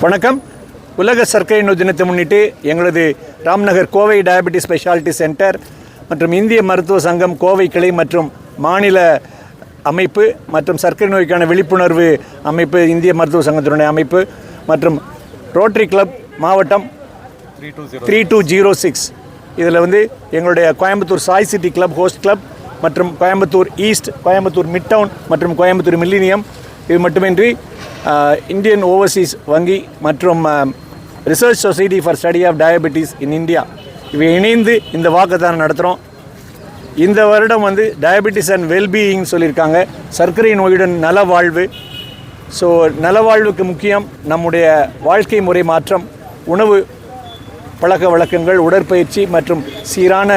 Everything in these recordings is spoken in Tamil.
வணக்கம். உலக சர்க்கரை நோய் தினத்தை முன்னிட்டு எங்களது Ramnagar Kovai diabetes speciality centre மற்றும் இந்திய மருத்துவ சங்கம் கோவை கிளை மற்றும் மாநில அமைப்பு மற்றும் சர்க்கரை நோய்க்கான விழிப்புணர்வு அமைப்பு இந்திய மருத்துவ சங்கத்தினுடைய அமைப்பு மற்றும் ரோட்டரி கிளப் மாவட்டம் 3206 இதில் எங்களுடைய Coimbatore Sai city club host club மற்றும் Coimbatore east, Coimbatore mid town மற்றும் கோயம்புத்தூர் மில்லினியம், இது மட்டுமின்றி இந்தியன் ஓவர்சீஸ் வங்கி மற்றும் research society for study of diabetes in India இவை இணைந்து இந்த வாக்கத்தானம் நடத்துகிறோம். இந்த வருடம் டயபெட்டிஸ் அண்ட் வெல்பீயிங் சொல்லியிருக்காங்க. சர்க்கரை நோயுடன் நலவாழ்வு. ஸோ நலவாழ்வுக்கு முக்கியம் நம்முடைய வாழ்க்கை முறை மாற்றம், உணவு பழக்க வழக்கங்கள், உடற்பயிற்சி மற்றும் சீரான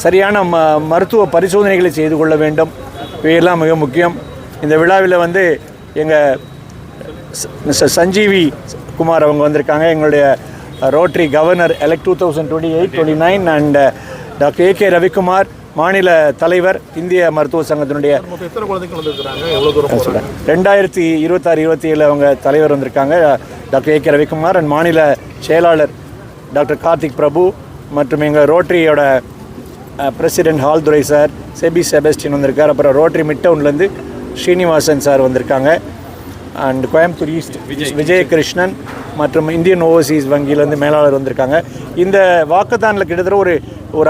சரியான மருத்துவ பரிசோதனைகளை செய்து கொள்ள வேண்டும். இவையெல்லாம் மிக முக்கியம். இந்த விழாவில் எங்கள் மிஸ்டர் சஞ்சீவி குமார் அவங்க வந்திருக்காங்க. எங்களுடைய rotary governor elect 2028-29 and doctor AK Ravikumar மாநில தலைவர் இந்திய மருத்துவ சங்கத்தினுடைய 2026-27 அவங்க தலைவர் வந்திருக்காங்க டாக்டர் ஏகே ரவிக்குமார் அண்ட் மாநில செயலாளர் டாக்டர் கார்த்திக் பிரபு மற்றும் எங்கள் ரோட்டரியோட பிரசிடென்ட் ஹால்துரை சார், செபஸ்டின் வந்திருக்கார். அப்புறம் ரோட்டரி மிட் டவுன்லேருந்து ஸ்ரீனிவாசன் சார் வந்திருக்காங்க. அண்ட் கோயம்புத்தூர் ஈஸ்ட் விஜயகிருஷ்ணன் மற்றும் இந்தியன் ஓவர்சீஸ் வங்கியிலேருந்து மேலாளர் வந்திருக்காங்க. இந்த வாக்கத்தானில் கிட்டத்தட்ட ஒரு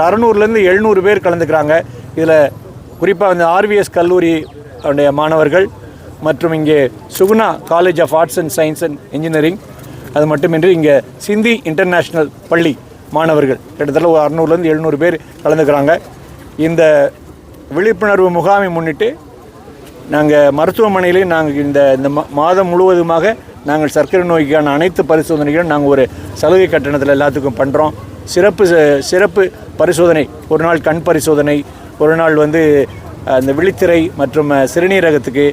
600-700 பேர் கலந்துக்கிறாங்க. இதில் குறிப்பாக ஆர்விஎஸ் கல்லூரி உடைய மாணவர்கள் மற்றும் இங்கே Suguna College of Arts and Science and Engineering, அது மட்டுமின்றி இங்கே சிந்தி இன்டர்நேஷ்னல் பள்ளி மாணவர்கள் கிட்டத்தட்ட ஒரு 600-700 பேர் கலந்துக்கிறாங்க. இந்த விழிப்புணர்வு முகாமை முன்னிட்டு நாங்கள் மருத்துவமனையிலே இந்த மாதம் முழுவதுமாக நாங்கள் சர்க்கரை நோய்க்கான அனைத்து பரிசோதனைகளும் நாங்கள் ஒரு சலுகை கட்டணத்தில் எல்லாத்துக்கும் பண்ணுறோம். சிறப்பு பரிசோதனை, ஒரு நாள் கண் பரிசோதனை, ஒரு நாள் அந்த விழித்திரை மற்றும் சிறுநீரகத்துக்கு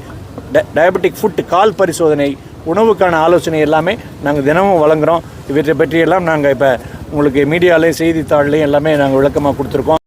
டயபெட்டிக் ஃபுட் கால் பரிசோதனை, உணவுக்கான ஆலோசனை எல்லாமே நாங்கள் தினமும் வழங்குகிறோம். இவற்றை பற்றியெல்லாம் நாங்கள் இப்போ உங்களுக்கு மீடியாவிலையும் செய்தித்தாள்லையும் எல்லாமே நாங்கள் விளக்கமாக கொடுத்துருக்கோம்.